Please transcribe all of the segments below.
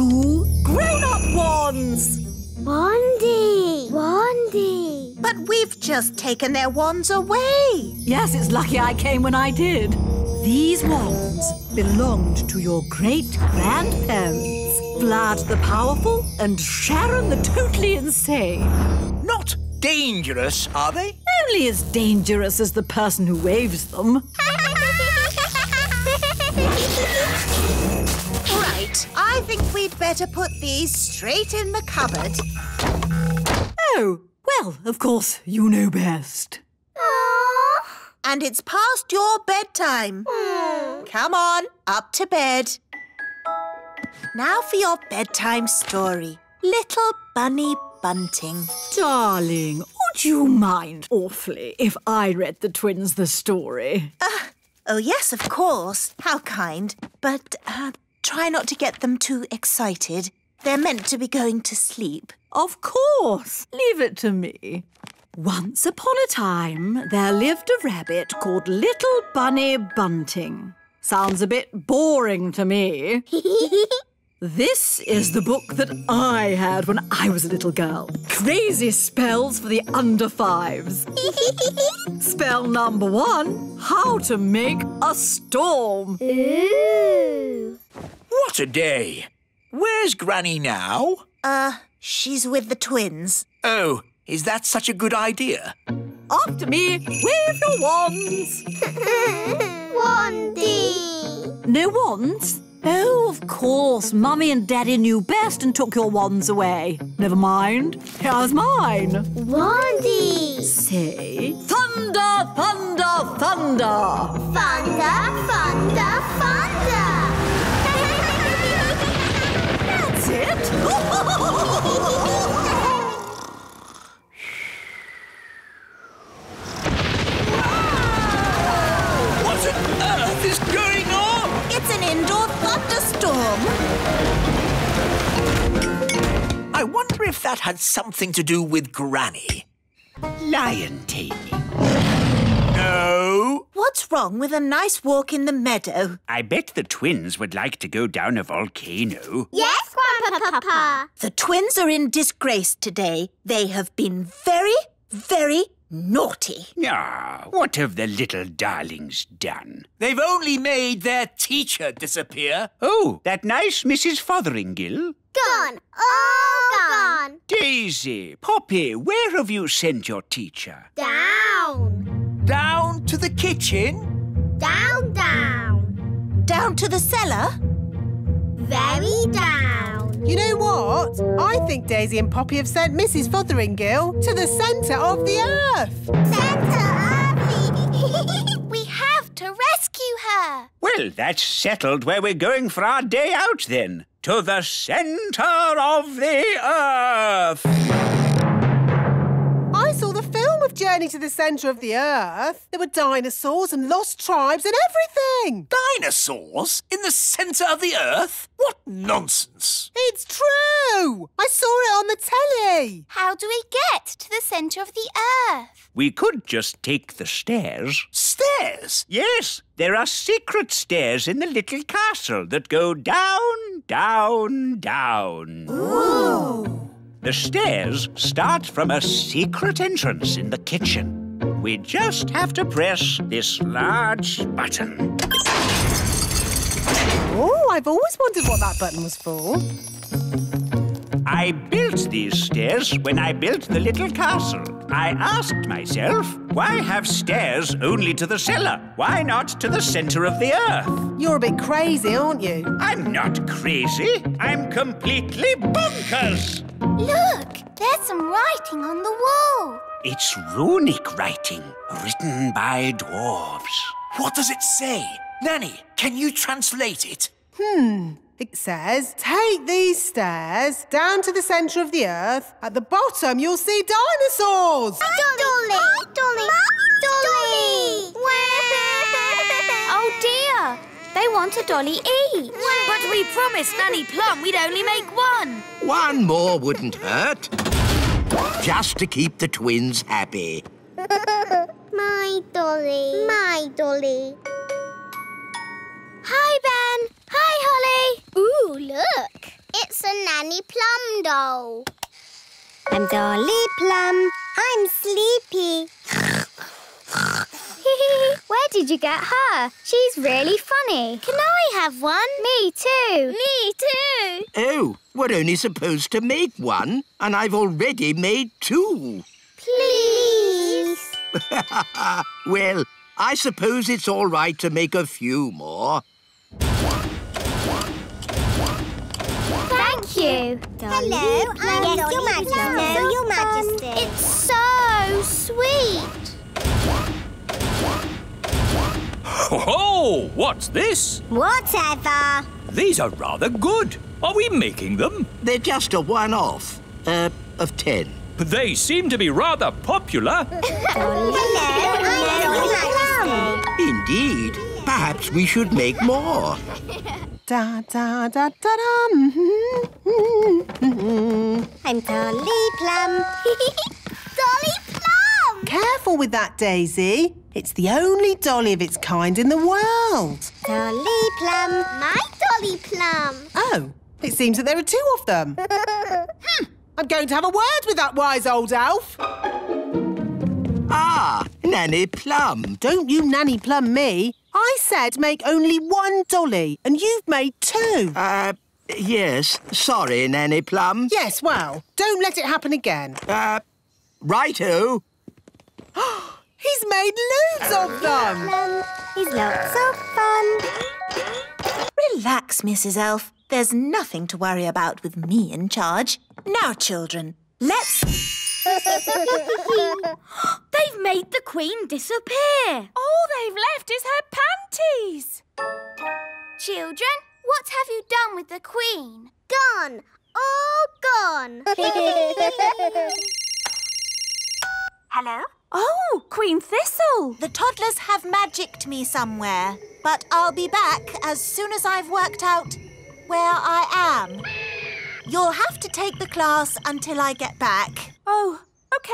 2 grown-up wands. Wandy! But we've just taken their wands away. Yes, it's lucky I came when I did. These wands belonged to your great-grandparents. Vlad the Powerful and Sharon the Totally Insane. Not dangerous, are they? Only as dangerous as the person who waves them. Right, I think we'd better put these straight in the cupboard. Oh, well, of course, you know best. And it's past your bedtime. Come on, up to bed. Now for your bedtime story. Little Bunny Bunting. Darling, would you mind awfully if I read the twins the story? Oh, yes, of course. How kind. But try not to get them too excited. They're meant to be going to sleep. Of course. Leave it to me. Once upon a time, there lived a rabbit called Little Bunny Bunting. Sounds a bit boring to me. This is the book that I had when I was a little girl. Crazy spells for the under 5s. Spell number 1, how to make a storm. Ooh! What a day. Where's Granny now? She's with the twins. Oh, is that such a good idea? After me, wave your wands. Wandy! No wands? Oh, of course. Mummy and Daddy knew best and took your wands away. Never mind. Here's mine. Wandy! Say, thunder, thunder, thunder. Thunder! That's it. What on earth is going on? It's an indoor thunderstorm. I wonder if that had something to do with Granny. Lion taming. No. What's wrong with a nice walk in the meadow? I bet the twins would like to go down a volcano. Yes, Grandpapa! The twins are in disgrace today. They have been very, very naughty. Ah, what have the little darlings done? They've only made their teacher disappear. Oh, that nice Mrs. Fotheringill? Gone! All gone! Daisy, Poppy, where have you sent your teacher? Down! Down to the kitchen? Down! Down to the cellar? Very down! You know what? I think Daisy and Poppy have sent Mrs. Fotheringill to the centre of the earth. Centre of We have to rescue her! Well, that's settled where we're going for our day out, then. To the centre of the earth! I saw the film of Journey to the Centre of the Earth. There were dinosaurs and lost tribes and everything. Dinosaurs? In the centre of the earth? What nonsense! It's true. I saw it on the telly. How do we get to the centre of the earth? We could just take the stairs. Stairs? Yes, there are secret stairs in the little castle that go down, down, down. Ooh! The stairs start from a secret entrance in the kitchen. We just have to press this large button. Oh, I've always wondered what that button was for. I built these stairs when I built the little castle. I asked myself, why have stairs only to the cellar? Why not to the centre of the earth? You're a bit crazy, aren't you? I'm not crazy. I'm completely bonkers. Look! There's some writing on the wall. It's runic writing, written by dwarves. What does it say? Nanny, can you translate it? It says, take these stairs down to the centre of the earth. At the bottom, you'll see dinosaurs. Dolly! Oh dear! They want a dolly each. But we promised Nanny Plum we'd only make one. One more wouldn't hurt. Just to keep the twins happy. My dolly. My dolly. Hi, Ben. Hi, Holly. Ooh, look. It's a Nanny Plum doll. I'm Dolly Plum. I'm sleepy. Where did you get her? She's really funny. Can I have one? Me too. Me too. Oh, we're only supposed to make one, and I've already made 2. Please. Well, I suppose it's all right to make a few more. Thank you. Hello, I'm Yes, Your Majesty. Hello, Your Majesty. It's so sweet. Oh, what's this? Whatever. These are rather good. Are we making them? They're just a one-off, of 10. They seem to be rather popular. Hello, I'm Your Majesty. Indeed. Perhaps we should make more. Da da da da da. I'm Dolly Plum. Dolly Plum. Careful with that, Daisy. It's the only dolly of its kind in the world. Dolly Plum. My Dolly Plum. Oh, it seems that there are 2 of them. I'm going to have a word with that wise old elf. Ah, Nanny Plum. Don't you Nanny Plum me. I said make only 1 dolly, and you've made 2. Yes. Sorry, Nanny Plum. Yes, well, don't let it happen again. Righto. He's made loads of them. He's lots of fun. Relax, Mrs. Elf. There's nothing to worry about with me in charge. Now, children, let's... They've made the Queen disappear. All they've left is her panties. Children, what have you done with the Queen? Gone. All gone. Hello? Oh, Queen Thistle. The toddlers have magicked me somewhere, but I'll be back as soon as I've worked out where I am. You'll have to take the class until I get back. Oh, OK.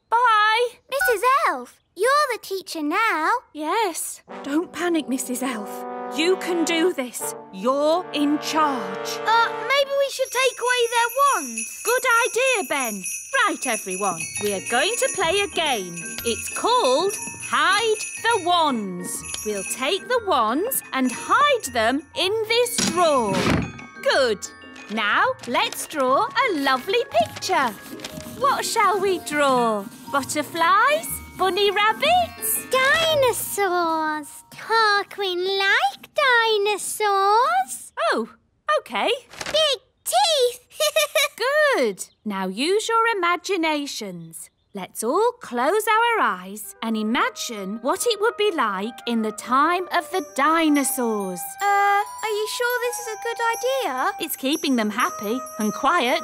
Bye. Mrs. Elf, you're the teacher now. Yes. Don't panic, Mrs. Elf. You can do this. You're in charge. Maybe we should take away their wands. Good idea, Ben. Right, everyone. We are going to play a game. It's called Hide the Wands. We'll take the wands and hide them in this drawer. Good. Now, let's draw a lovely picture. What shall we draw? Butterflies? Bunny rabbits? Dinosaurs. Our Queen like dinosaurs. Oh, OK. Big teeth. Good. Now use your imaginations. Let's all close our eyes and imagine what it would be like in the time of the dinosaurs. Are you sure this is a good idea? It's keeping them happy and quiet.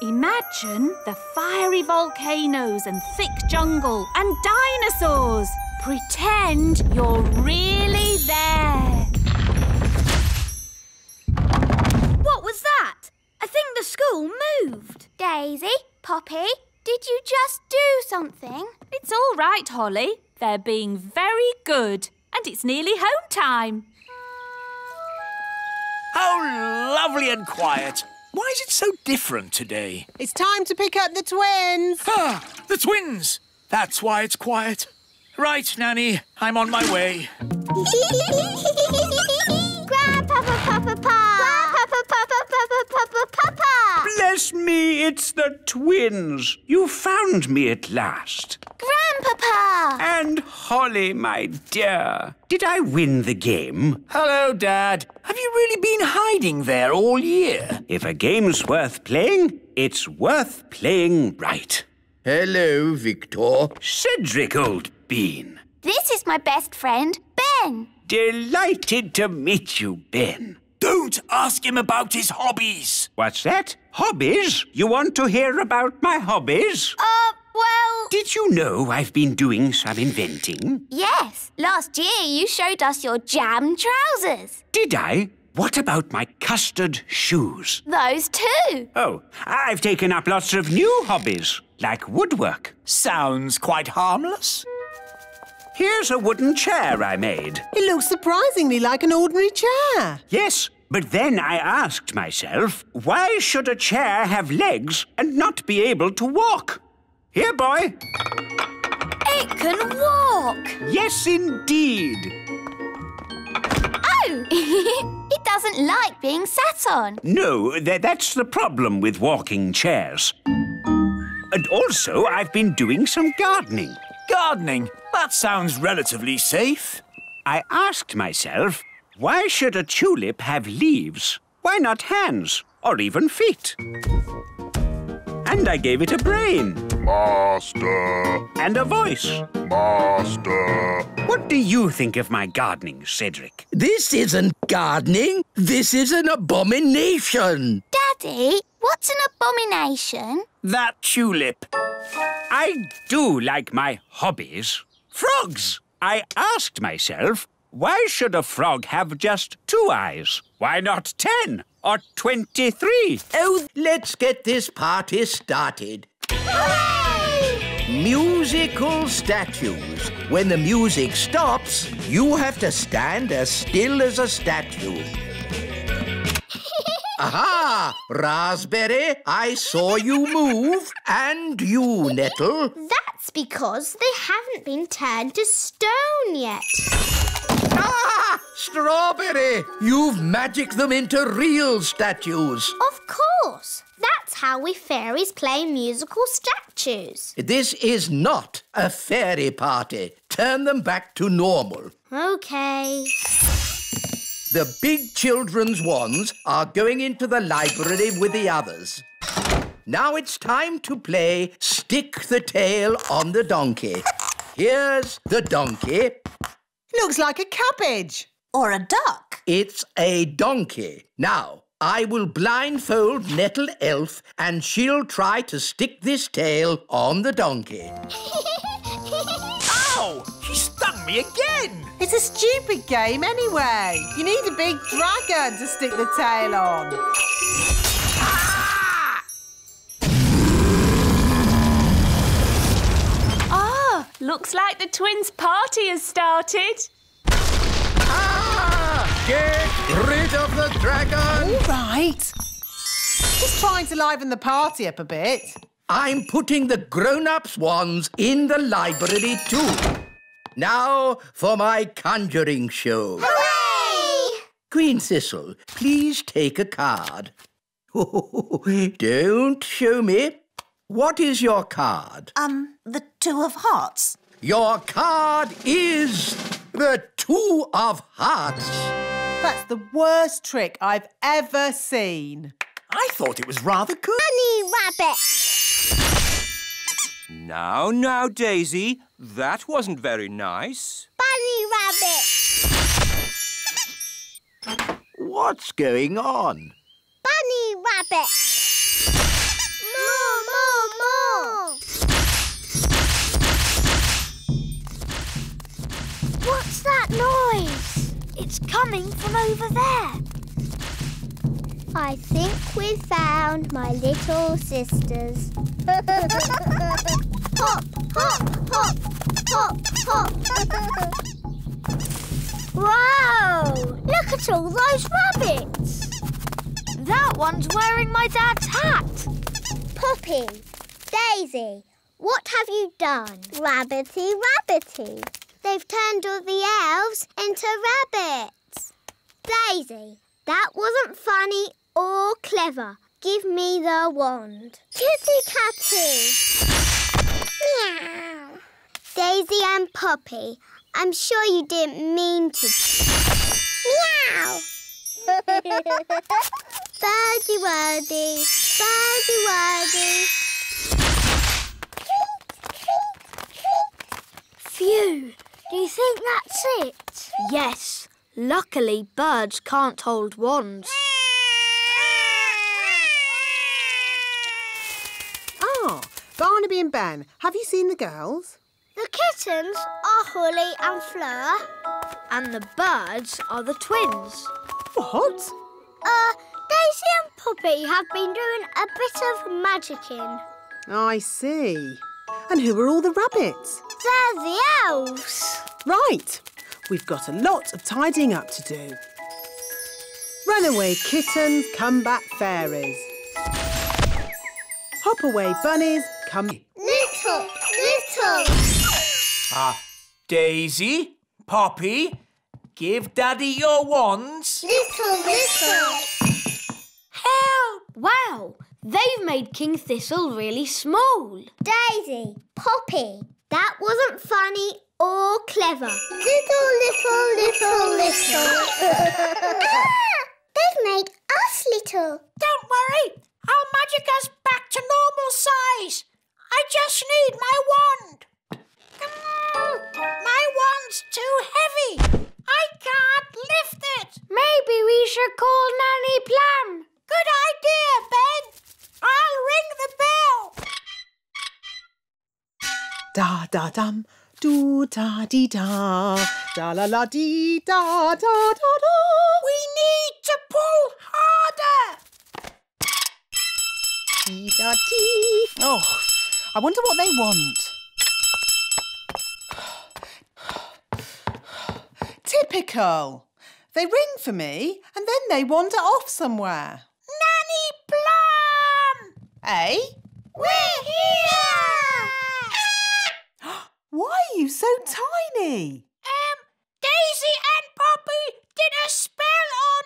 Imagine the fiery volcanoes and thick jungle and dinosaurs. Pretend you're really there. What was that? I think the school moved. Daisy, Poppy, did you just do something? It's all right, Holly. They're being very good. And it's nearly home time. How lovely and quiet. Why is it so different today? It's time to pick up the twins. Ah, the twins. That's why it's quiet. Right, Nanny, I'm on my way. Grandpapa, Papa, Pa. Grandpapa, Papa, Papa, Papa, Papa. Bless me, it's the twins. You found me at last. Grandpapa. And Holly, my dear, did I win the game? Hello, Dad. Have you really been hiding there all year? If a game's worth playing, it's worth playing right. Hello, Victor. Cedric, old bean. This is my best friend, Ben. Delighted to meet you, Ben. Don't ask him about his hobbies. What's that? Hobbies? You want to hear about my hobbies? Well... Did you know I've been doing some inventing? Yes. Last year you showed us your jam trousers. Did I? What about my custard shoes? Those too. Oh, I've taken up lots of new hobbies, like woodwork. Sounds quite harmless. Here's a wooden chair I made. It looks surprisingly like an ordinary chair. Yes, But then I asked myself, why should a chair have legs and not be able to walk? Here, boy. It can walk! Yes, indeed. Oh! It doesn't like being sat on. No, that's the problem with walking chairs. And also, I've been doing some gardening. Gardening? That sounds relatively safe. I asked myself, why should a tulip have leaves? Why not hands or even feet? And I gave it a brain. Master. And a voice. Master. What do you think of my gardening, Cedric? This isn't gardening. This is an abomination. Daddy, what's an abomination? That tulip. I do like my hobbies. Frogs! I asked myself, why should a frog have just 2 eyes? Why not 10 or 23? Oh, let's get this party started. Hooray! Musical statues. When the music stops, you have to stand as still as a statue. Aha! Raspberry, I saw you move. And you, Nettle. That's because they haven't been turned to stone yet. Ah! Strawberry! You've magicked them into real statues. Of course. That's how we fairies play musical statues. This is not a fairy party. Turn them back to normal. OK. The big children's wands are going into the library with the others. Now it's time to play Stick the Tail on the Donkey. Here's the donkey. Looks like a cabbage. Or a duck. It's a donkey. Now, I will blindfold Nettle Elf and she'll try to stick this tail on the donkey. Ow! She stung me again! It's a stupid game anyway. You need a big dragon to stick the tail on. Ah, looks like the twins' party has started. Get rid of the dragon! All right. Just trying to liven the party up a bit. I'm putting the grown-ups' wands in the library too. Now for my conjuring show. Hooray! Queen Thistle, please take a card. Don't show me. What is your card? The 2 of hearts. Your card is the 2 of hearts. That's the worst trick I've ever seen. I thought it was rather good. Bunny Rabbit. Now, Daisy, that wasn't very nice. Bunny Rabbit. What's going on? Bunny Rabbit. More. What's that noise? It's coming from over there. I think we've found my little sisters. Hop, hop, hop, hop, hop. Wow! Look at all those rabbits. That one's wearing my dad's hat. Poppy, Daisy, what have you done? Rabbity, rabbity. They've turned all the elves into rabbits. Daisy, that wasn't funny or clever. Give me the wand. Kitty Catty. Meow. Daisy and Poppy, I'm sure you didn't mean to. Meow. Birdie wordy, birdie wordy. Phew! Do you think that's it? Yes. Luckily, birds can't hold wands. Ah, Barnaby and Ben, have you seen the girls? The kittens are Holly and Fleur. And the birds are the twins. What? Daisy and Poppy have been doing a bit of magicking. I see. And who are all the rabbits? They're the elves. Right. We've got a lot of tidying up to do. Runaway kittens, come back fairies. Hop away bunnies, come... Little. Daisy, Poppy, give Daddy your wands. Little. Help! Wow, they've made King Thistle really small. Daisy, Poppy, that wasn't funny or clever. Little. They've made us little. Don't worry. I'll magic us back to normal size. I just need my wand. My wand's too heavy. I can't lift it. Maybe we should call Nanny Plum. Good idea, Ben. I'll ring the bell. Da-da-dum, do-da-dee-da, da-la-la-dee-da-da-da-da. We need to pull harder. Dee-da-dee. Oh, I wonder what they want. Typical. They ring for me and then they wander off somewhere. Nanny Plum! Eh? We're here! Why are you so tiny? Daisy and Poppy did a spell on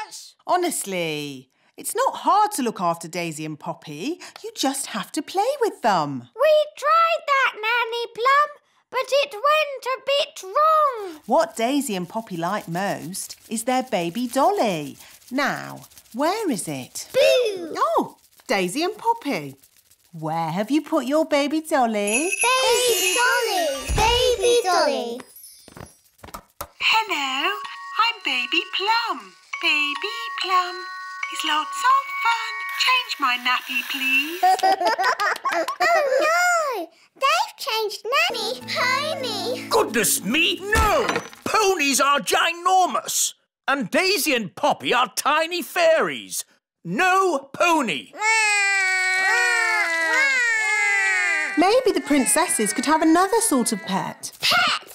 us. Honestly, it's not hard to look after Daisy and Poppy. You just have to play with them. We tried that, Nanny Plum, but it went a bit wrong. What Daisy and Poppy like most is their baby dolly. Now, where is it? Boo! Oh, Daisy and Poppy. Where have you put your baby dolly? Baby Dolly. Hello, I'm Baby Plum. Baby Plum. It's lots of fun. Change my nappy, please. Oh no! They've changed Nanny Pony. Goodness me, no! Ponies are ginormous. And Daisy and Poppy are tiny fairies. No pony. Maybe the princesses could have another sort of pet. Pet!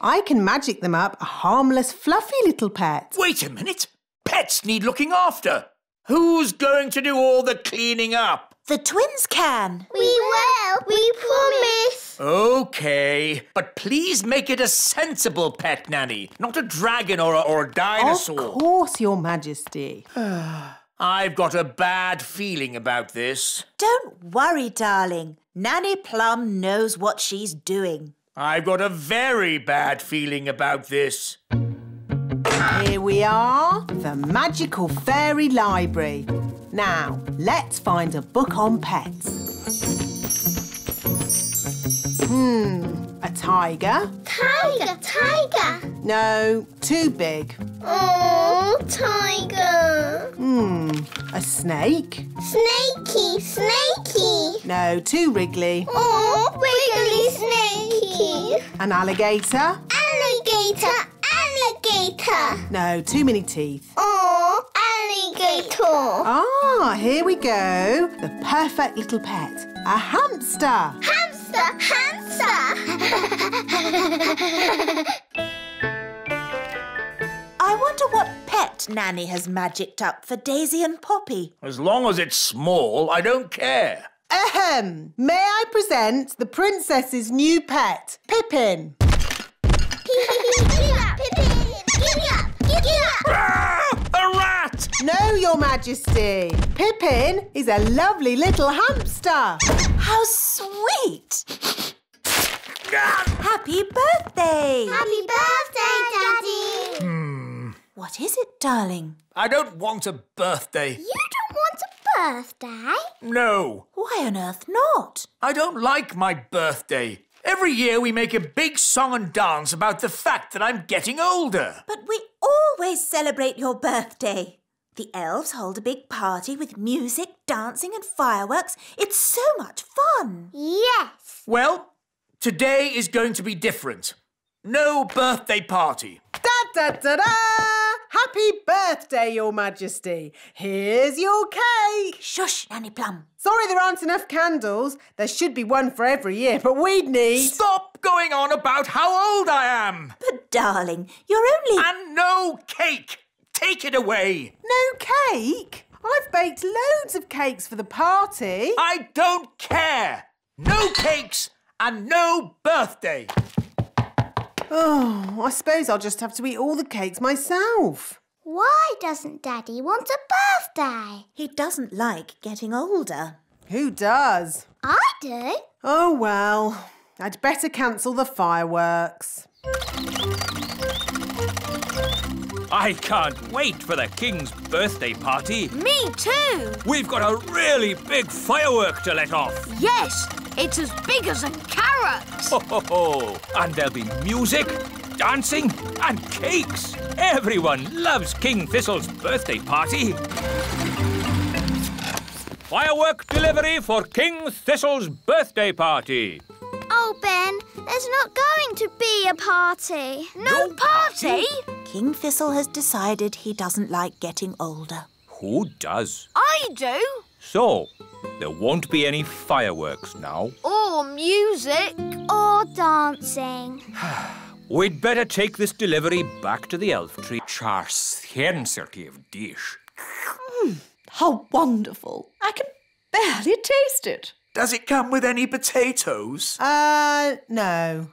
I can magic them up a harmless, fluffy little pet. Wait a minute. Pets need looking after. Who's going to do all the cleaning up? The twins can. We will. We promise. OK, but please make it a sensible pet, Nanny, not a dragon or a dinosaur. Of course, Your Majesty. I've got a bad feeling about this. Don't worry, darling. Nanny Plum knows what she's doing. I've got a very bad feeling about this. Here we are, the magical fairy library. Now, let's find a book on pets. A tiger? Tiger. No, too big. Oh, tiger. A snake? Snaky. No, too wriggly. Oh, wiggly snakey. An alligator? Alligator. No, too many teeth. Oh, alligator. Ah, here we go. The perfect little pet. A hamster. Hamster. I wonder what pet Nanny has magicked up for Daisy and Poppy. As long as it's small, I don't care. Ahem. May I present the princess's new pet, Pippin? A rat! No, Your Majesty. Pippin is a lovely little hamster. How sweet! Happy birthday! Happy birthday, Daddy. What is it, darling? I don't want a birthday. You don't want a birthday? No. Why on earth not? I don't like my birthday. Every year we make a big song and dance about the fact that I'm getting older. But we always celebrate your birthday. The elves hold a big party with music, dancing and fireworks. It's so much fun. Yes. Well, today is going to be different. No birthday party. Da-da-da-da! Happy birthday, Your Majesty. Here's your cake. Shush, Nanny Plum. Sorry there aren't enough candles. There should be one for every year, but we'd need... Stop going on about how old I am. But, darling, you're only... And no cake. Take it away. No cake? I've baked loads of cakes for the party. I don't care. No cakes and no birthday. Oh, I suppose I'll just have to eat all the cakes myself. Why doesn't Daddy want a birthday? He doesn't like getting older. Who does? I do. Oh, well, I'd better cancel the fireworks. I can't wait for the King's birthday party. Me too. We've got a really big firework to let off. Yes, it's as big as a carrot. Ho, ho, ho. And there'll be music, dancing and cakes. Everyone loves King Thistle's birthday party. Firework delivery for King Thistle's birthday party. Oh, Ben, there's not going to be a party. No party? King Thistle has decided he doesn't like getting older. Who does? I do. So, there won't be any fireworks now. Or music. Or dancing. We'd better take this delivery back to the elf tree. Sensitive dish. How wonderful. I can barely taste it. Does it come with any potatoes? No.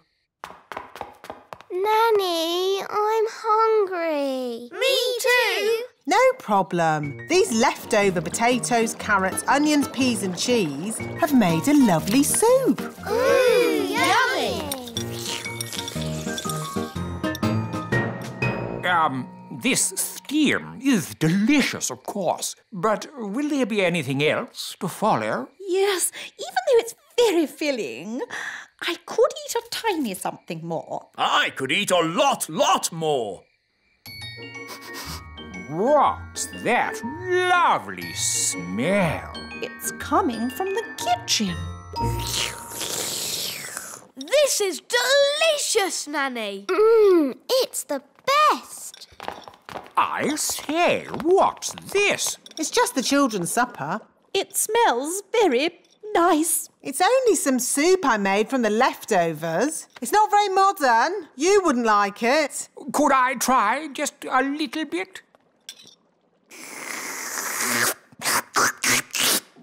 Nanny, I'm hungry. Me too. No problem. These leftover potatoes, carrots, onions, peas and cheese have made a lovely soup. Yummy. This steam is delicious, of course. But will there be anything else to follow? Yes, even though it's very filling, I could eat a tiny something more. I could eat a lot more. What's that lovely smell? It's coming from the kitchen. This is delicious, Nanny. It's the best. I say, what's this? It's just the children's supper. It smells very nice. It's only some soup I made from the leftovers. It's not very modern. You wouldn't like it. Could I try just a little bit?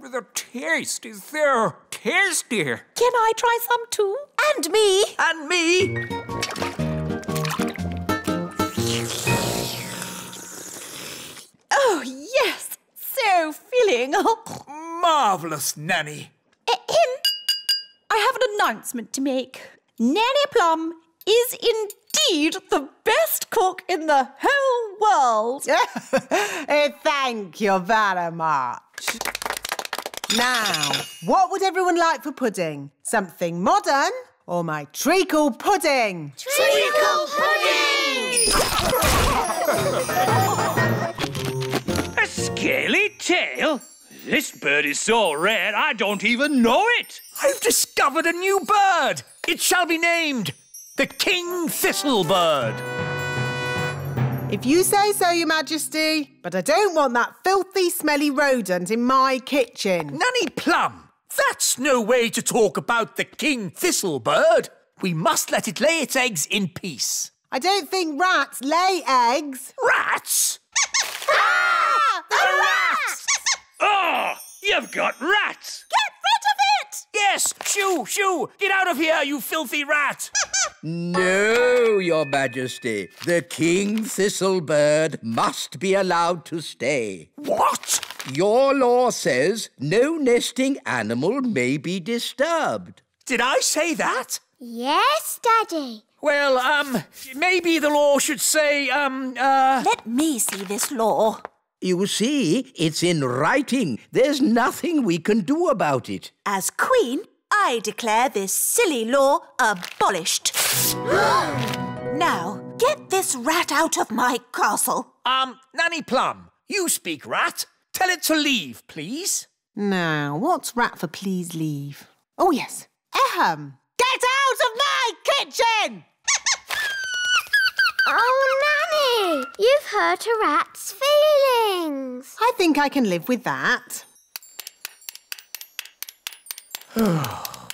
The taste is so tasty. Can I try some too? And me. And me. Oh, yes. So filling. Marvellous, Nanny. I have an announcement to make. Nanny Plum is indeed the best cook in the whole world. Thank you very much. Now, what would everyone like for pudding? Something modern or my treacle pudding? Treacle pudding! A scaly tail? This bird is so rare I don't even know it. I've discovered a new bird. It shall be named the King Thistle bird. If you say so, Your Majesty, but I don't want that filthy, smelly rodent in my kitchen. Nanny Plum, that's no way to talk about the King Thistle bird. We must let it lay its eggs in peace. I don't think rats lay eggs. Rats? The rats! Oh, you've got rats. Get rid of it! Yes, shoo, shoo. Get out of here, you filthy rat. No, Your Majesty. The King Thistle bird must be allowed to stay. What? Your law says no nesting animal may be disturbed. Did I say that? Yes, Daddy. Well, maybe the law should say, Let me see this law. You see, it's in writing. There's nothing we can do about it. As Queen, I declare this silly law abolished. Now, get this rat out of my castle. Nanny Plum, you speak rat. Tell it to leave, please. Now, what's rat for please leave? Oh, yes. Ahem. Get out of my kitchen! Oh, Nanny, you've hurt a rat's feelings. I think I can live with that.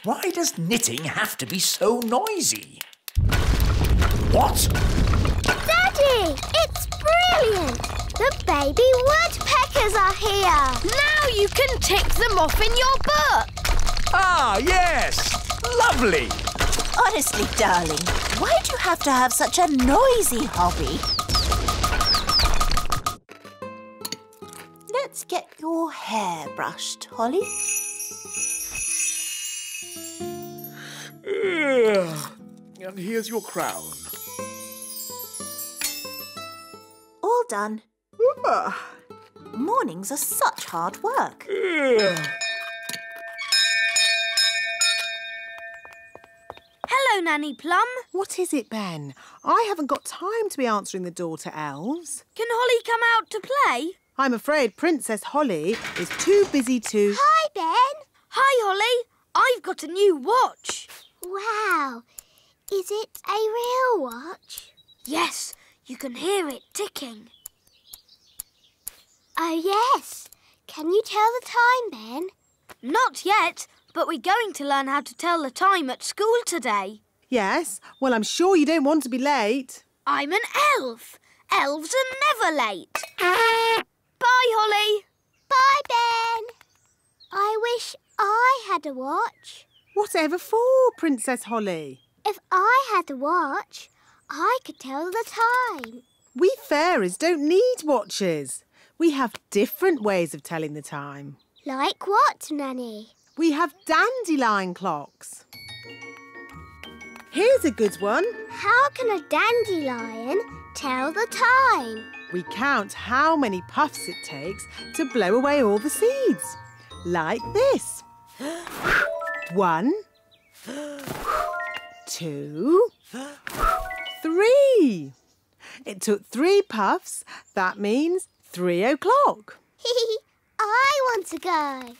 Why does knitting have to be so noisy? What? Daddy, it's brilliant. The baby woodpeckers are here. Now you can tick them off in your book. Ah, yes! Lovely! Honestly, darling, why do you have to have such a noisy hobby? Let's get your hair brushed, Holly. And here's your crown. All done. Mornings are such hard work. Hello, Nanny Plum. What is it, Ben? I haven't got time to be answering the door to elves. Can Holly come out to play? I'm afraid Princess Holly is too busy to... Hi, Ben. Hi, Holly. I've got a new watch. Wow. Is it a real watch? Yes, you can hear it ticking. Oh, yes. Can you tell the time, Ben? Not yet, but we're going to learn how to tell the time at school today. Yes? Well, I'm sure you don't want to be late. I'm an elf. Elves are never late. Bye, Holly. Bye, Ben. I wish I had a watch. Whatever for, Princess Holly? If I had a watch, I could tell the time. We fairies don't need watches. We have different ways of telling the time. Like what, Nanny? We have dandelion clocks. Here's a good one. How can a dandelion tell the time? We count how many puffs it takes to blow away all the seeds. Like this. 1, 2, 3. It took 3 puffs. That means 3 o'clock. I want to go.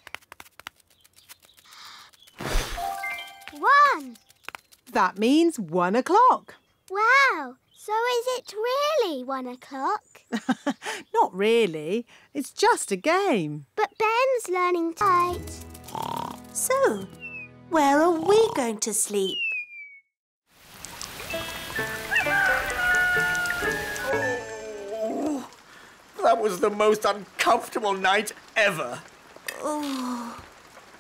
1. That means 1 o'clock. Wow. So is it really 1 o'clock? Not really. It's just a game. But Ben's learning tight. So, where are we going to sleep? Oh, that was the most uncomfortable night ever. Oh,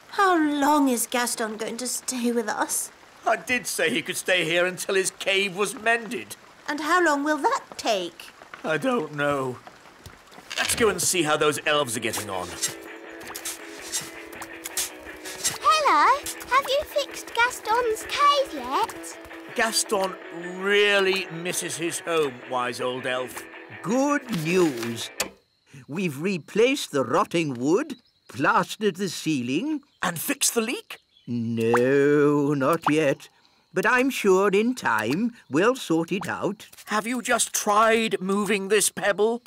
how long is Gaston going to stay with us? I did say he could stay here until his cave was mended. And how long will that take? I don't know. Let's go and see how those elves are getting on. Hello, have you fixed Gaston's cave yet? Gaston really misses his home, wise old elf. Good news. We've replaced the rotting wood, plastered the ceiling. And fixed the leak? No, not yet. But I'm sure in time we'll sort it out. Have you just tried moving this pebble?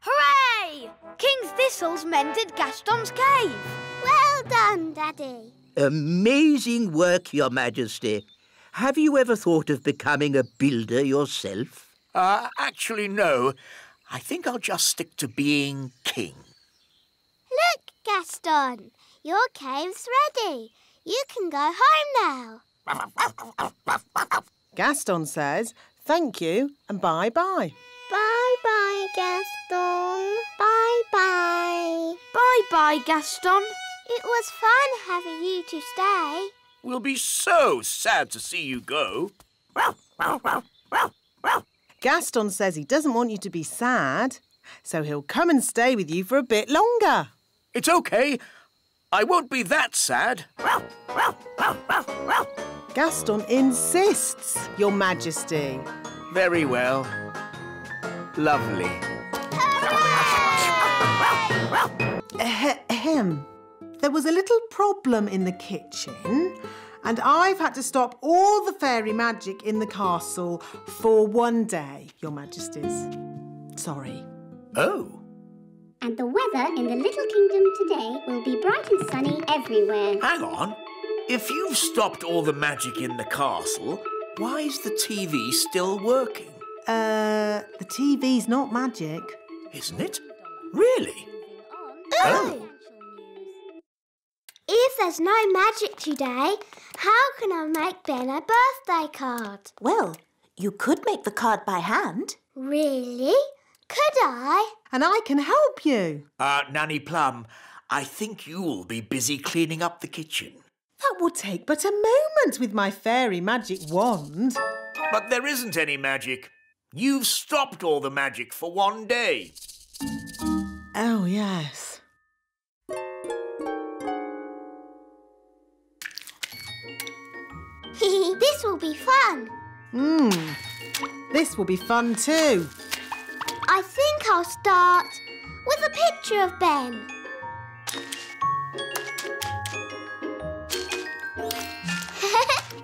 Hooray! King Thistle's mended Gaston's cave. Well done, Daddy. Amazing work, Your Majesty. Have you ever thought of becoming a builder yourself? Actually, no. I think I'll just stick to being king. Look, Gaston. Your cave's ready. You can go home now. Gaston says thank you and bye-bye. Bye-bye, Gaston. Bye-bye. Bye-bye, Gaston. It was fun having you to stay. We'll be so sad to see you go. Gaston says he doesn't want you to be sad, so he'll come and stay with you for a bit longer. It's OK. I won't be that sad. Gaston insists, Your Majesty. Very well. Lovely. Ahem. There was a little problem in the kitchen, and I've had to stop all the fairy magic in the castle for 1 day, Your Majesties. Sorry. Oh. And the weather in the Little Kingdom today will be bright and sunny everywhere. Hang on. If you've stopped all the magic in the castle, why is the TV still working? The TV's not magic. Isn't it? Really? Oh! If there's no magic today, how can I make Ben a birthday card? Well, You could make the card by hand. Really? Could I? And I can help you. Nanny Plum, I think you'll be busy cleaning up the kitchen. That would take but a moment with my fairy magic wand. But there isn't any magic. You've stopped all the magic for one day. Oh, yes. This will be fun. This will be fun too. I think I'll start with a picture of Ben.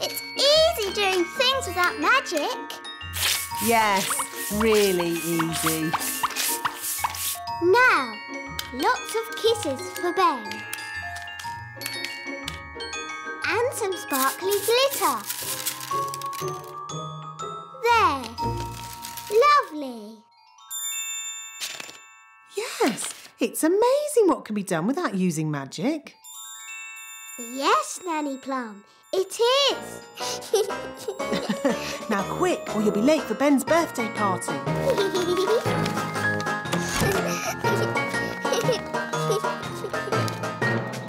It's easy doing things without magic. Yes, really easy. Now, lots of kisses for Ben. And some sparkly glitter. There. Lovely. Yes, it's amazing what can be done without using magic. Yes, Nanny Plum, it is. Now quick, or you'll be late for Ben's birthday party.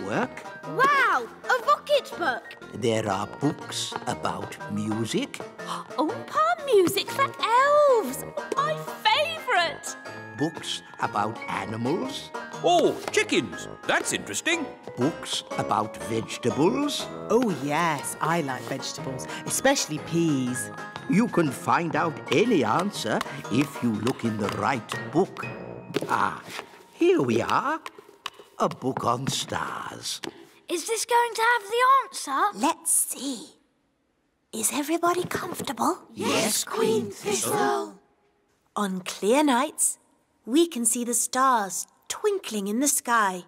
Work. Wow, a rocket book. There are books about music, Palm music for elves. My favourite. books about animals, Oh, chickens. That's interesting. books about vegetables. Oh yes, I like vegetables, especially peas. You can find out any answer if you look in the right book. Ah, here we are. A book on stars. Is this going to have the answer? Let's see. Is everybody comfortable? Yes, Queen Thistle. On clear nights, we can see the stars twinkling in the sky.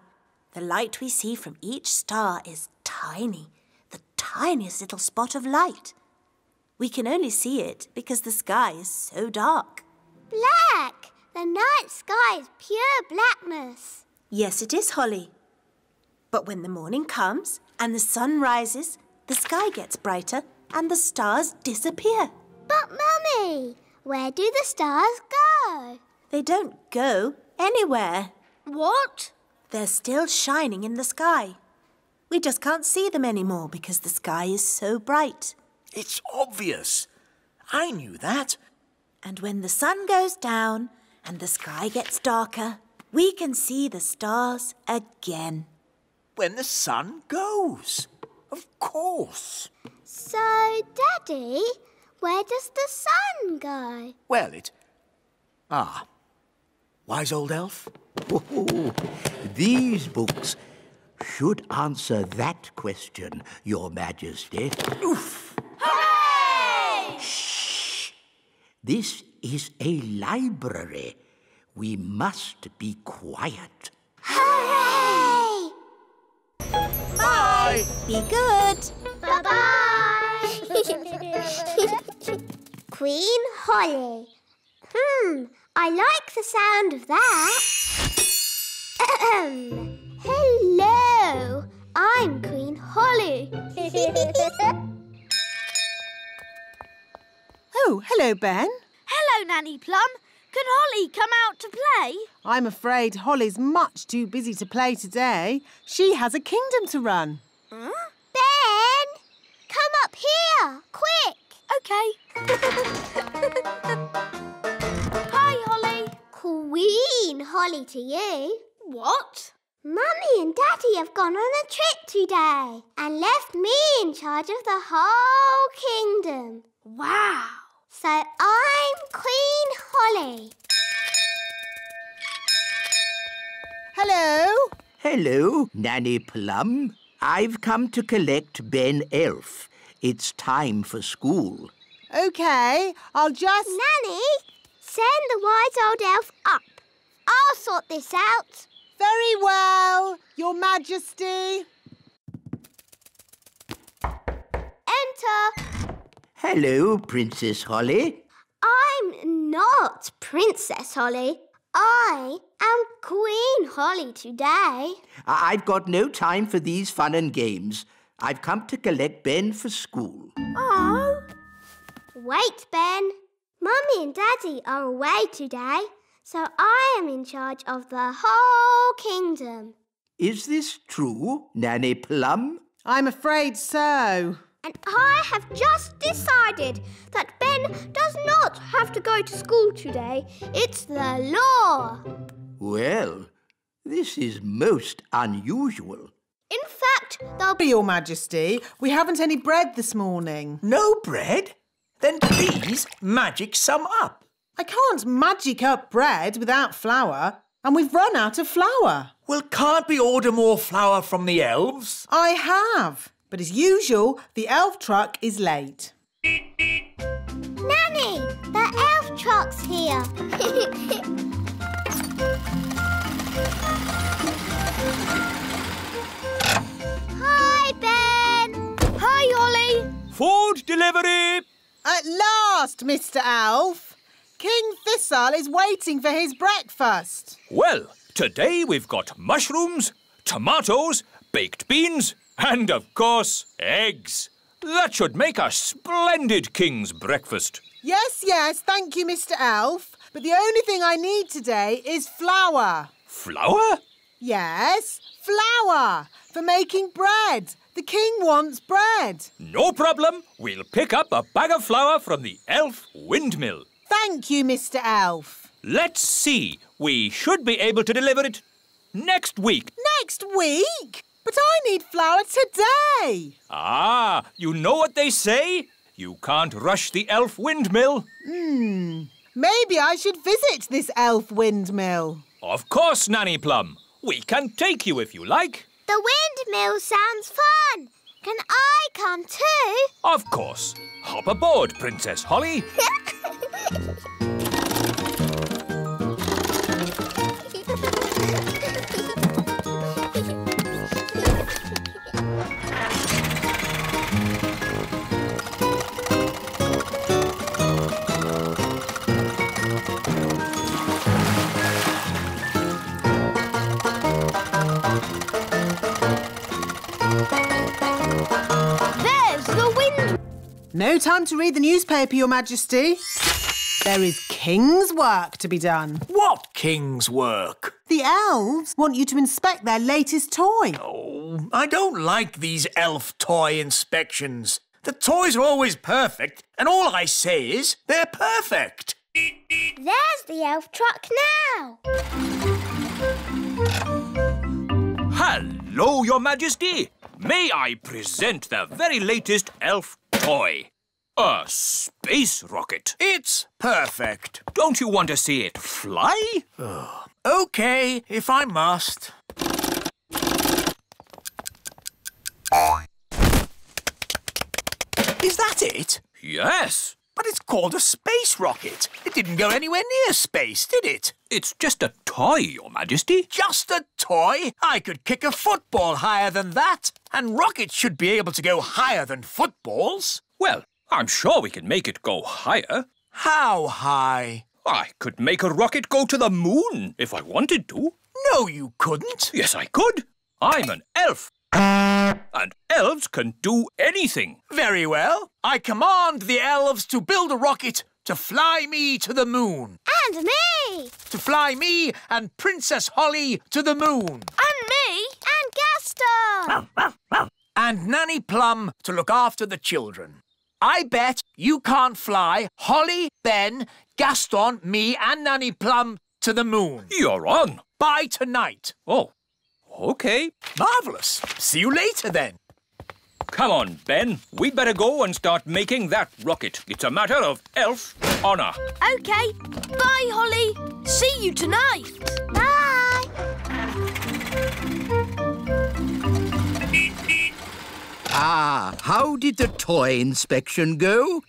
The light we see from each star is tiny, the tiniest little spot of light. We can only see it because the sky is so dark. Black! The night sky is pure blackness. Yes, it is, Holly. But when the morning comes and the sun rises, the sky gets brighter and the stars disappear. But, Mummy, where do the stars go? They don't go anywhere. What? They're still shining in the sky. We just can't see them anymore because the sky is so bright. It's obvious. I knew that. And when the sun goes down and the sky gets darker, we can see the stars again. When the sun goes. Of course. So, Daddy, where does the sun go? Well, wise old elf. Oh, these books should answer that question, Your Majesty. Oof! Hooray! Shh! This is a library. We must be quiet. Hooray! Bye! Be good. Bye-bye! Queen Holly. I like the sound of that. Hello, I'm Queen Holly. Oh, hello, Ben. Hello, Nanny Plum. Can Holly come out to play? I'm afraid Holly's much too busy to play today. She has a kingdom to run. Ben, come up here, quick. OK. Hi, Holly. Queen Holly to you. What? Mummy and Daddy have gone on a trip today and left me in charge of the whole kingdom. Wow. So I'm Queen Holly. Hello. Hello, Nanny Plum. I've come to collect Ben Elf. It's time for school. OK, I'll just... Nanny, send the wise old elf up. I'll sort this out. Very well, Your Majesty. Enter. Hello, Princess Holly. I'm not Princess Holly. I am Queen Holly today. I've got no time for these fun and games. I've come to collect Ben for school. Oh. Wait, Ben. Mummy and Daddy are away today, so I am in charge of the whole kingdom. Is this true, Nanny Plum? I'm afraid so. And I have just decided that Ben does not have to go to school today. It's the law. Well, this is most unusual. In fact, there'll be... Your Majesty, we haven't any bread this morning. No bread? Then please magic some up. I can't magic up bread without flour, and we've run out of flour. Well, can't we order more flour from the elves? I have, but as usual, the elf truck is late. Nanny, the elf truck's here. Hi, Ben. Hi, Ollie. Food delivery! At last, Mr. Elf. King Thistle is waiting for his breakfast. Well, today we've got mushrooms, tomatoes, baked beans, and, of course, eggs. That should make a splendid king's breakfast. Yes, thank you, Mr. Elf. But the only thing I need today is flour. Flour? Yes, flour for making bread. The king wants bread. No problem. We'll pick up a bag of flour from the elf windmill. Thank you, Mr. Elf. Let's see. We should be able to deliver it next week. Next week? But I need flour today. Ah, you know what they say? You can't rush the elf windmill. Maybe I should visit this elf windmill. Of course, Nanny Plum. We can take you if you like. The windmill sounds fun. Can I come too? Of course. Hop aboard, Princess Holly. There's the wind. No time to read the newspaper, Your Majesty. There is king's work to be done. What king's work? The elves want you to inspect their latest toy. Oh, I don't like these elf toy inspections. The toys are always perfect, and all I say is they're perfect. There's the elf truck now. Hello, Your Majesty. May I present the very latest elf toy? A space rocket. It's perfect. Don't you want to see it fly? OK, if I must. Is that it? Yes. But it's called a space rocket. It didn't go anywhere near space, did it? It's just a toy, Your Majesty. Just a toy? I could kick a football higher than that. And rockets should be able to go higher than footballs. Well, I'm sure we can make it go higher. How high? I could make a rocket go to the moon if I wanted to. No, you couldn't. Yes, I could. I'm an elf. And elves can do anything. Very well. I command the elves to build a rocket to fly me to the moon. And me. To fly me and Princess Holly to the moon. And me. And Gaston. And Nanny Plum to look after the children. I bet you can't fly Holly, Ben, Gaston, me and Nanny Plum to the moon. You're on. By tonight. Oh, OK. Marvellous. See you later, then. Come on, Ben. We'd better go and start making that rocket. It's a matter of elf honour. OK. Bye, Holly. See you tonight. Bye. Ah, how did the toy inspection go?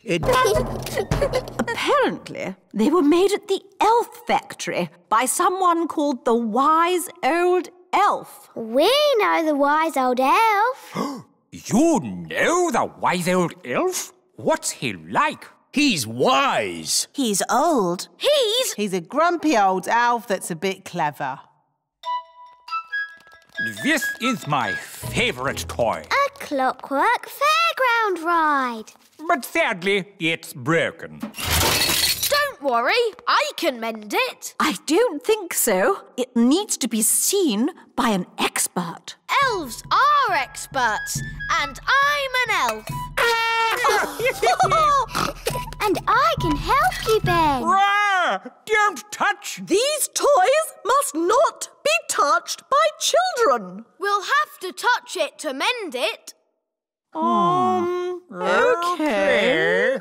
Apparently, they were made at the elf factory by someone called the Wise Old Elf. We know the wise old elf. You know the wise old elf? What's he like? He's wise. He's old. He's a grumpy old elf that's a bit clever. This is my favourite toy. A clockwork fairground ride. but sadly, it's broken. Don't worry, I can mend it. I don't think so. It needs to be seen by an expert. Elves are experts, and I'm an elf. And I can help you, Ben. Rah! Don't touch! These toys must not be touched by children. We'll have to touch it to mend it. Okay.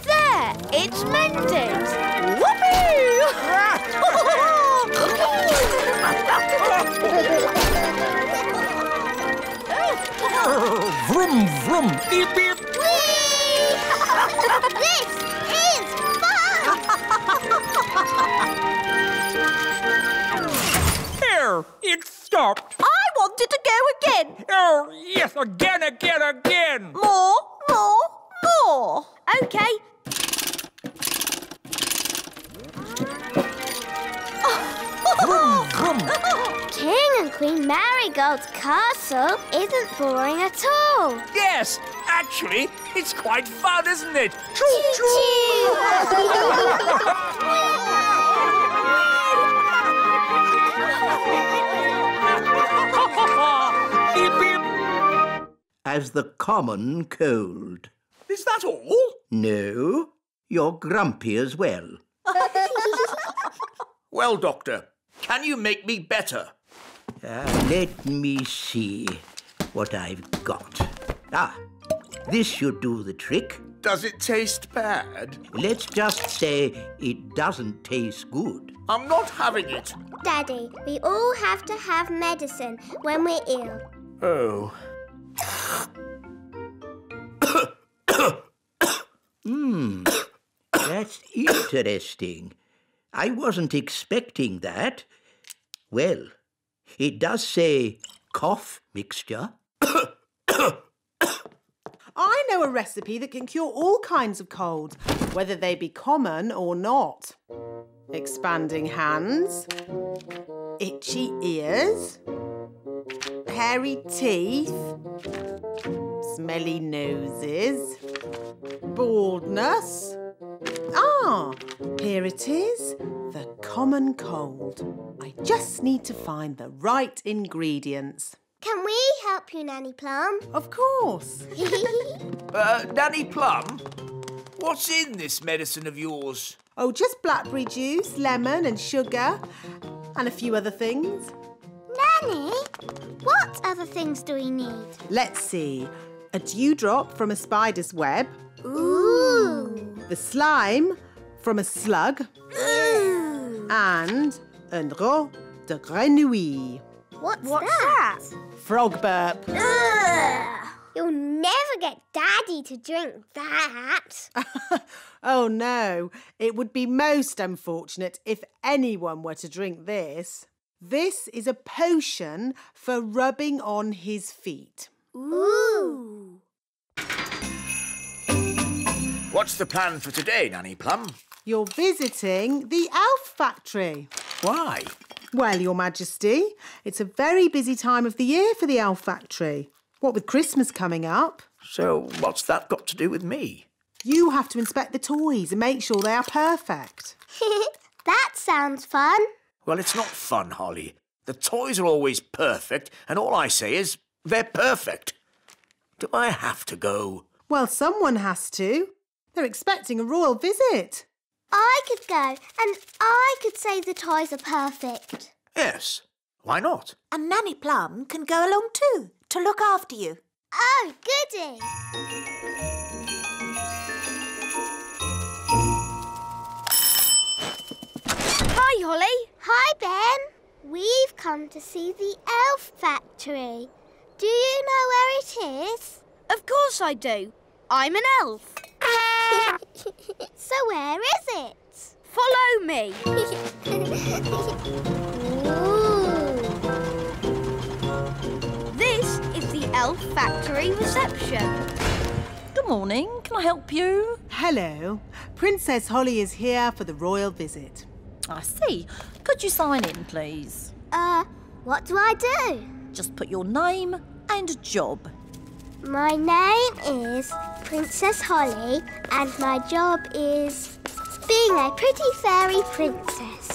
There, it's mended. Whoopee! Vroom, vroom, beep, beep. This is fun! There, it stopped. I want it to go again. Oh, yes, again. More. OK. Vroom, vroom. King and Queen Marigold's castle isn't boring at all. Yes, actually, it's quite fun, isn't it? Beep, beep. As the common cold. Is that all? No, you're grumpy as well. Well, Doctor, can you make me better? Let me see what I've got. This should do the trick. Does it taste bad? Let's just say it doesn't taste good. I'm not having it. Daddy, we all have to have medicine when we're ill. Oh. That's interesting. I wasn't expecting that. Well, it does say cough mixture. I know a recipe that can cure all kinds of colds, whether they be common or not. Expanding hands, itchy ears, hairy teeth, smelly noses, baldness. Here it is, the common cold. I just need to find the right ingredients. Can we help you, Nanny Plum? Of course. Nanny Plum, what's in this medicine of yours? Oh, just blackberry juice, lemon and sugar, and a few other things. Nanny, what other things do we need? Let's see. A dewdrop from a spider's web. Ooh. The slime from a slug. Ooh. And un rot de grenouille. What's that? Frog burp. Ugh. You'll never get Daddy to drink that. Oh, no. It would be most unfortunate if anyone were to drink this. This is a potion for rubbing on his feet. Ooh. What's the plan for today, Nanny Plum? You're visiting the elf factory. Why? Well, Your Majesty, it's a very busy time of the year for the elf factory. What with Christmas coming up. So what's that got to do with me? You have to inspect the toys and make sure they are perfect. That sounds fun. Well, it's not fun, Holly. The toys are always perfect, and all I say is they're perfect. Do I have to go? Well, someone has to. They're expecting a royal visit. I could go and I could say the toys are perfect. Yes. Why not? And Nanny Plum can go along too, to look after you. Oh, goody. Hi, Holly. Hi, Ben. We've come to see the elf factory. Do you know where it is? Of course I do. I'm an elf. So where is it? Follow me. Ooh. This is the elf factory reception. Good morning. Can I help you? Hello. Princess Holly is here for the royal visit. I see. Could you sign in, please? What do I do? Just put your name and job. My name is Princess Holly and my job is being a pretty fairy princess.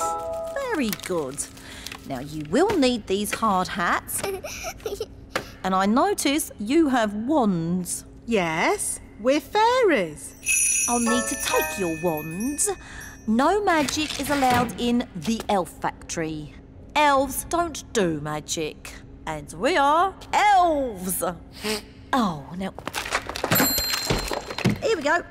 Very good. Now, you will need these hard hats. And I notice you have wands. Yes, we're fairies. I'll need to take your wands. No magic is allowed in the elf factory. Elves don't do magic. And we are elves. Oh, now... Here we go.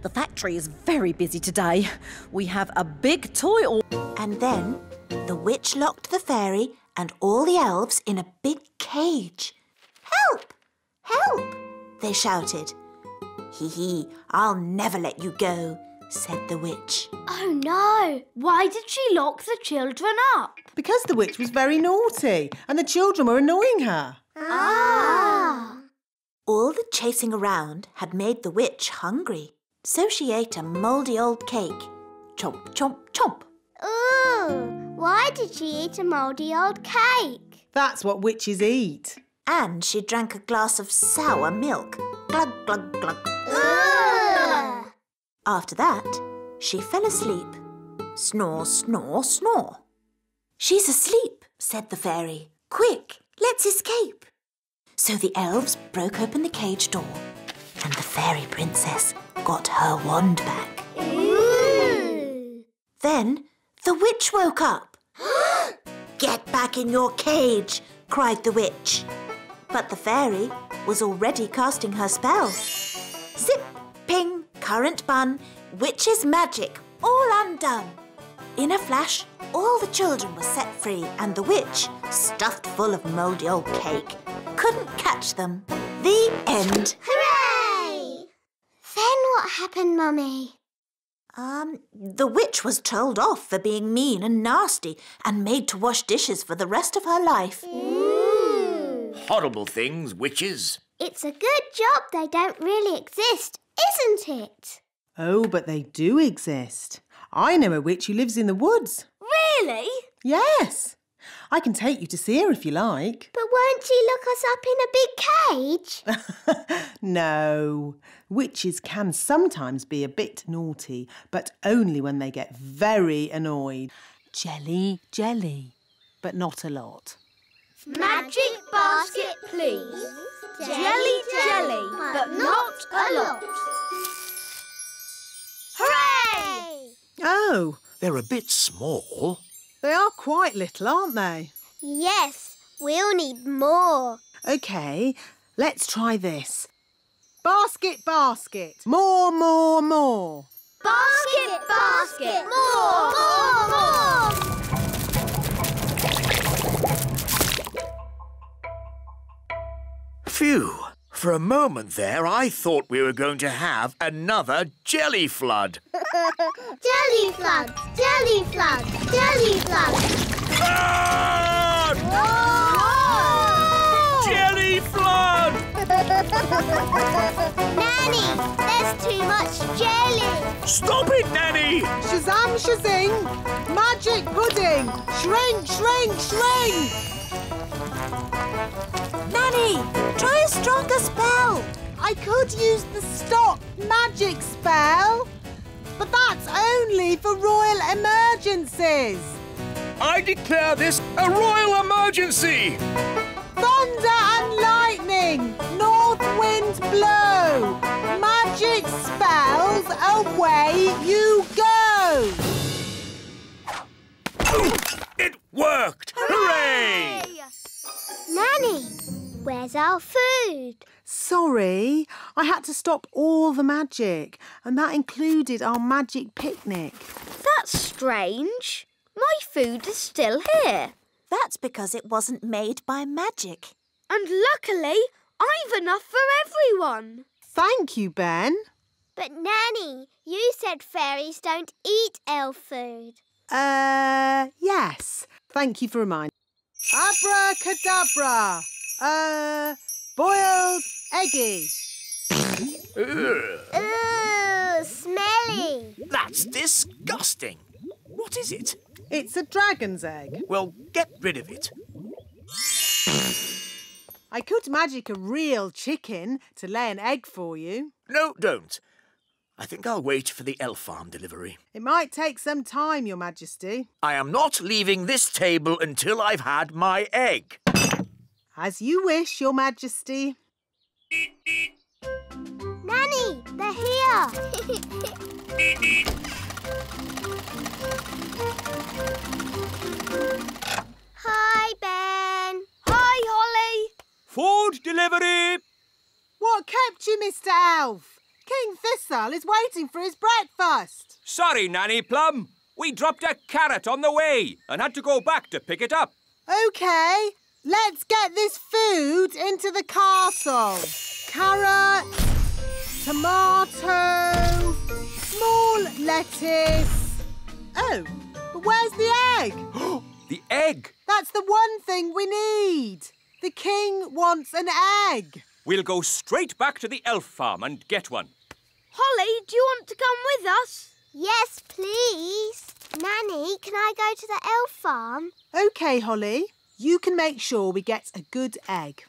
The factory is very busy today. We have a big toy... And then the witch locked the fairy and all the elves in a big cage. Help! Help! They shouted. Hee hee, I'll never let you go, said the witch. Oh no! Why did she lock the children up? Because the witch was very naughty and the children were annoying her. Ah! All the chasing around had made the witch hungry, so she ate a mouldy old cake. Chomp, chomp, chomp. Ooh, why did she eat a mouldy old cake? That's what witches eat. And she drank a glass of sour milk. Glug, glug, glug. Ugh. After that, she fell asleep. Snore, snore, snore. She's asleep, said the fairy. Quick, let's escape. So the elves broke open the cage door and the fairy princess got her wand back. Ooh. Then the witch woke up. Get back in your cage, cried the witch. But the fairy was already casting her spell. Zip, ping, currant bun, witch's magic, all undone. In a flash, all the children were set free and the witch, stuffed full of mouldy old cake, couldn't catch them. The end. Hooray! Then what happened, Mummy? The witch was told off for being mean and nasty and made to wash dishes for the rest of her life. Ooh. Horrible things, witches. It's a good job they don't really exist, isn't it? Oh, but they do exist. I know a witch who lives in the woods. Really? Yes. I can take you to see her if you like. But won't she lock us up in a big cage? No. Witches can sometimes be a bit naughty, but only when they get very annoyed. Jelly, jelly, but not a lot. Magic basket, please. Jelly, jelly, but not a lot. Hooray! Oh, They're a bit small. they are quite little, aren't they? Yes, we'll need more. OK, let's try this. Basket, basket. More, more, more. Basket, basket, more, more, more. Phew. For a moment there, I thought we were going to have another jelly flood. Jelly floods, jelly floods, jelly floods. Flood! Jelly flood! Nanny, there's too much jelly. Stop it, Nanny! Shazam, shazing. Magic pudding. Shrink, shrink, shrink. Nanny, try a stronger spell. I could use the stop magic spell, but that's only for royal emergencies. I declare this a royal emergency! Thunder and lightning, north wind blow, magic spells, away you go. It worked! Hooray! Nanny, where's our food? Sorry, I had to stop all the magic, and that included our magic picnic. That's strange. My food is still here. That's because it wasn't made by magic. And luckily, I've enough for everyone. Thank you, Ben. But Nanny, you said fairies don't eat elf food. Yes. Thank you for reminding. Abracadabra. Boiled eggy. Ooh, smelly. That's disgusting. What is it? It's a dragon's egg. Well, get rid of it. I could magic a real chicken to lay an egg for you. No, don't. I think I'll wait for the elf farm delivery. It might take some time, Your Majesty. I am not leaving this table until I've had my egg. As you wish, Your Majesty. Nanny, they're here. Hi, Ben. Hi, Holly. Food delivery! What kept you, Mr. Elf? King Thistle is waiting for his breakfast. Sorry, Nanny Plum. We dropped a carrot on the way and had to go back to pick it up. OK, let's get this food into the castle. Carrot, tomato, small lettuce. Oh, but where's the egg? The egg? That's the one thing we need. The king wants an egg. We'll go straight back to the elf farm and get one. Holly, do you want to come with us? Yes, please. Nanny, can I go to the elf farm? OK, Holly. You can make sure we get a good egg.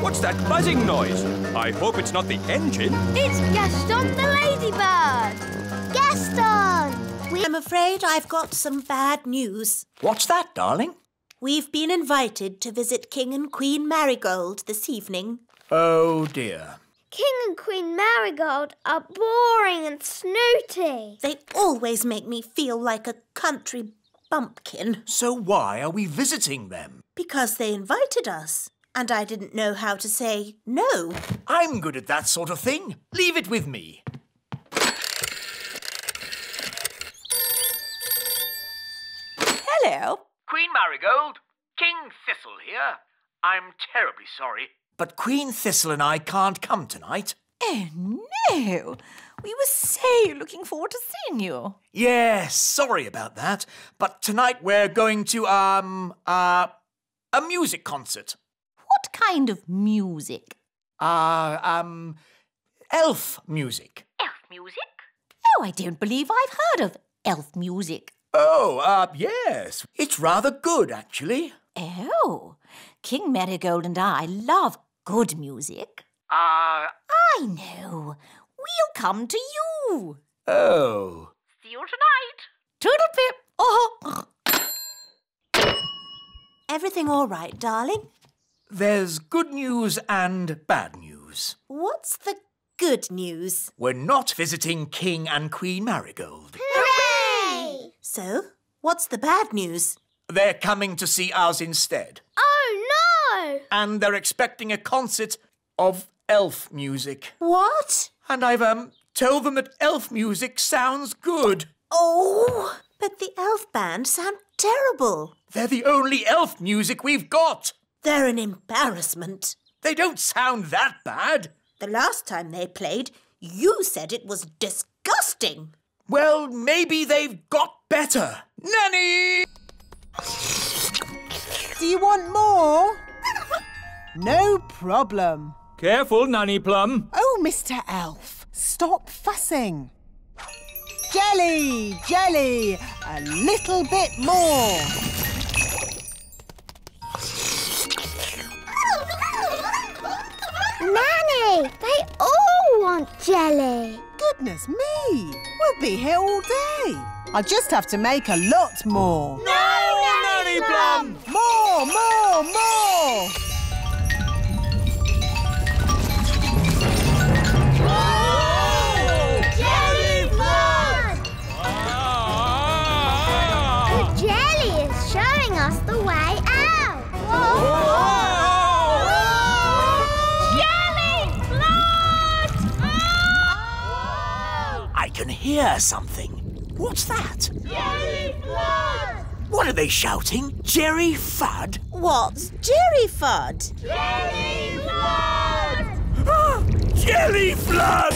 What's that buzzing noise? I hope it's not the engine. It's Gaston the ladybird. Gaston! I'm afraid I've got some bad news. What's that, darling? We've been invited to visit King and Queen Marigold this evening. Oh, dear. King and Queen Marigold are boring and snooty. They always make me feel like a country bumpkin. So why are we visiting them? Because they invited us. And I didn't know how to say no. I'm good at that sort of thing. Leave it with me. Hello. Queen Marigold, King Thistle here. I'm terribly sorry, but Queen Thistle and I can't come tonight. Oh, no. We were so looking forward to seeing you. Yes, sorry about that. But tonight we're going to, a music concert. What kind of music? Elf music. Elf music? Oh, I don't believe I've heard of elf music. Oh, yes. It's rather good, actually. Oh, King Marigold and I love good music. I know. We'll come to you. Oh. See you tonight. Toodle-pip. Oh. Everything all right, darling? There's good news and bad news. What's the good news? We're not visiting King and Queen Marigold. Hooray! So, what's the bad news? They're coming to see us instead. Oh, no! And they're expecting a concert of elf music. What? And I've, told them that elf music sounds good. Oh, but the elf band sound terrible. They're the only elf music we've got. They're an embarrassment. They don't sound that bad. The last time they played, you said it was disgusting. Well, maybe they've got better. Nanny! Do you want more? No problem. Careful, Nanny Plum. Oh, Mr. Elf, stop fussing. Jelly, jelly, a little bit more. Nanny, they all want jelly. Goodness me, we'll be here all day. I'll just have to make a lot more. No, Nanny Plum! More, more, more! Oh, jelly flood! The jelly is showing us the way out. Jelly flood! I can hear something. What's that? Jelly flood! What are they shouting? Jerry Fudd? What's Jerry Fud? Jelly flood! Jelly flood!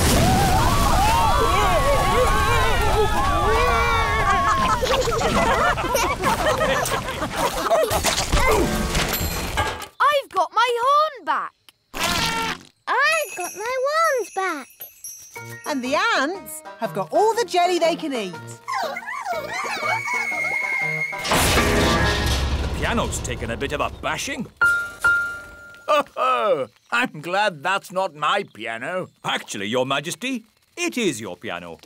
I've got my horn back. I've got my wands back. And the ants have got all the jelly they can eat. The piano's taken a bit of a bashing. Oh, I'm glad that's not my piano. Actually, Your Majesty, it is your piano.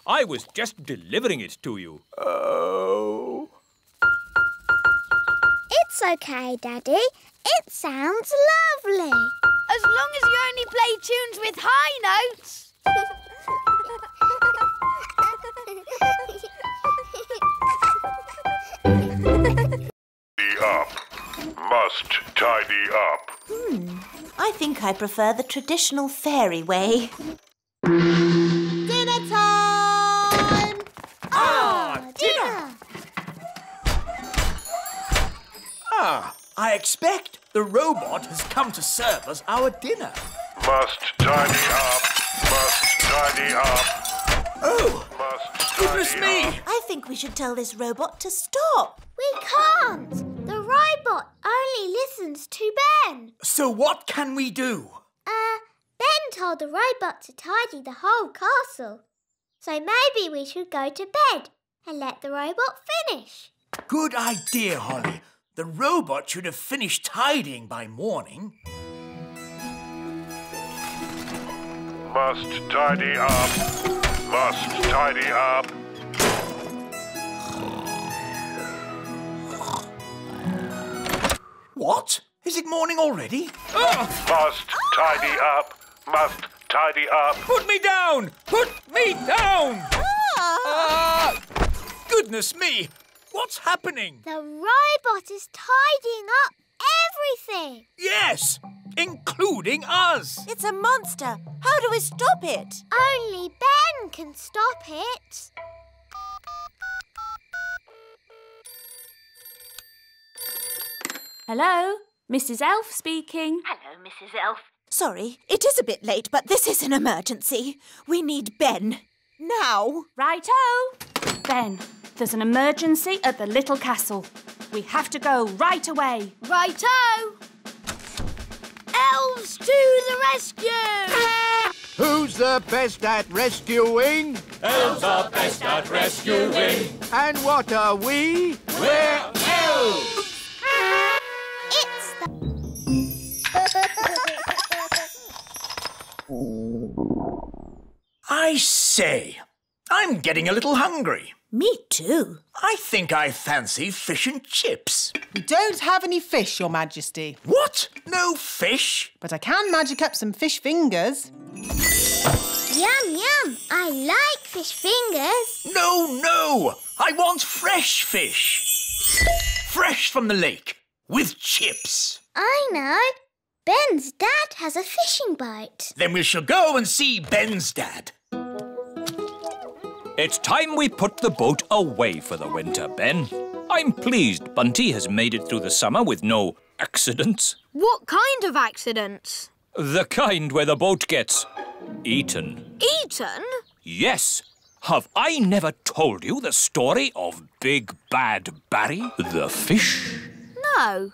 I was just delivering it to you. Oh. It's okay, Daddy. It sounds lovely. As long as you only play tunes with high notes. Tidy up. Must tidy up. I think I prefer the traditional fairy way. Dinner time! Dinner! I expect the robot has come to serve us our dinner. Must tidy up. Must tidy up. Oh, Must goodness tidy me! up. I think we should tell this robot to stop. We can't. The robot only listens to Ben. So what can we do? Ben told the robot to tidy the whole castle. So maybe we should go to bed and let the robot finish. Good idea, Holly. The robot should have finished tidying by morning. Must tidy up. Must tidy up. What? Is it morning already? Must tidy up. Must tidy up. Put me down! Put me down! Goodness me! What's happening? The robot is tidying up everything. Yes, including us. It's a monster. How do we stop it? Only Ben can stop it. Hello, Mrs. Elf speaking. Hello, Mrs. Elf. Sorry, it is a bit late, but this is an emergency. We need Ben. Now. Righto! Ben, there's an emergency at the little castle. We have to go right away. Righto! Elves to the rescue! Who's the best at rescuing? Elves are best at rescuing. And what are we? We're elves! It's the... I say, I'm getting a little hungry. Me too. I think I fancy fish and chips. We don't have any fish, Your Majesty. What? No fish? But I can magic up some fish fingers. Yum, yum. I like fish fingers. No. I want fresh fish. Fresh from the lake, with chips. I know. Ben's dad has a fishing boat. Then we shall go and see Ben's dad. It's time we put the boat away for the winter, Ben. I'm pleased Bunty has made it through the summer with no accidents. What kind of accidents? The kind where the boat gets eaten. Eaten? Yes. Have I never told you the story of Big Bad Barry, the fish? No.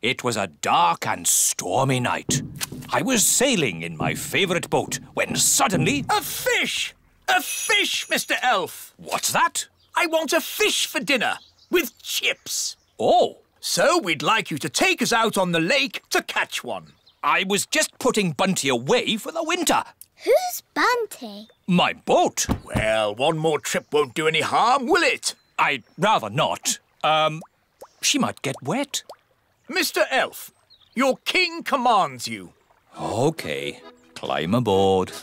It was a dark and stormy night. I was sailing in my favourite boat when suddenly... A fish! A fish, Mr. Elf! What's that? I want a fish for dinner, with chips. Oh. So we'd like you to take us out on the lake to catch one. I was just putting Bunty away for the winter. Who's Bunty? My boat. Well, one more trip won't do any harm, will it? I'd rather not. She might get wet. Mr. Elf, your king commands you. OK, climb aboard.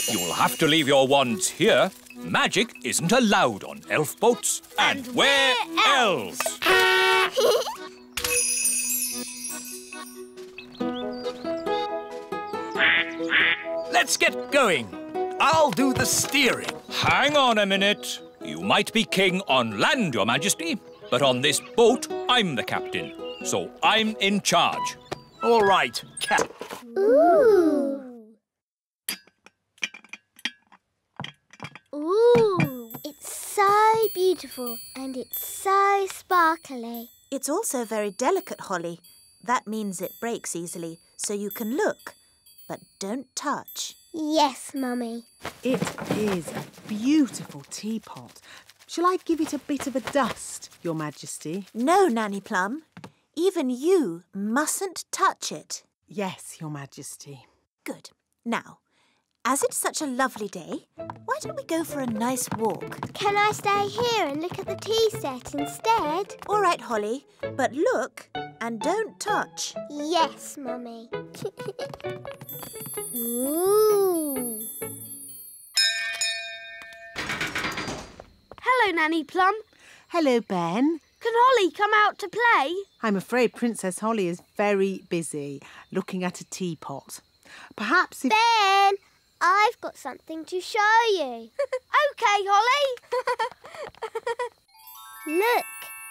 You'll have to leave your wands here. Magic isn't allowed on elf boats. And we're elves. Let's get going. I'll do the steering. Hang on a minute. You might be king on land, Your Majesty, but on this boat, I'm the captain. so I'm in charge. All right, Cap. Ooh. Ooh. It's so beautiful and it's so sparkly. It's also very delicate, Holly. That means it breaks easily, so you can look, but don't touch. Yes, Mummy. It is a beautiful teapot. Shall I give it a bit of a dust, Your Majesty? No, Nanny Plum. Even you mustn't touch it. Yes, Your Majesty. Good. Now, as it's such a lovely day, why don't we go for a nice walk? Can I stay here and look at the tea set instead? All right, Holly, but look and don't touch. Yes, Mummy. Ooh. Hello, Nanny Plum. Hello, Ben. Can Holly come out to play? I'm afraid Princess Holly is very busy looking at a teapot. Perhaps if... Ben, I've got something to show you. OK, Holly. Look,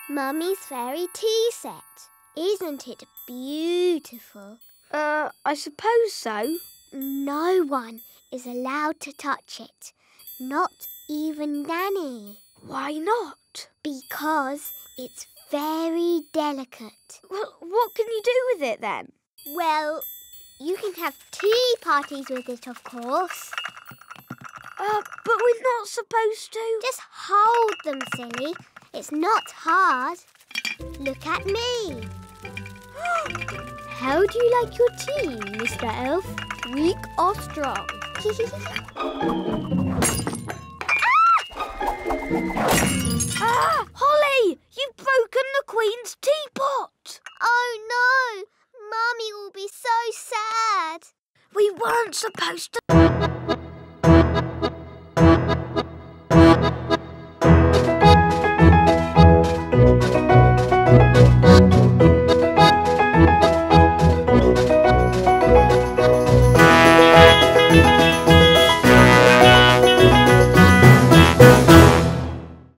Mummy's fairy tea set. Isn't it beautiful? I suppose so. No one is allowed to touch it. Not even Nanny. Why not? Because it's very delicate. Well, what can you do with it then? Well, you can have tea parties with it, of course. But we're not supposed to. Just hold them, silly. It's not hard. Look at me. How do you like your tea, Mr. Elf? Weak or strong? Holly! You've broken the Queen's teapot! Oh, no! Mummy will be so sad. We weren't supposed to...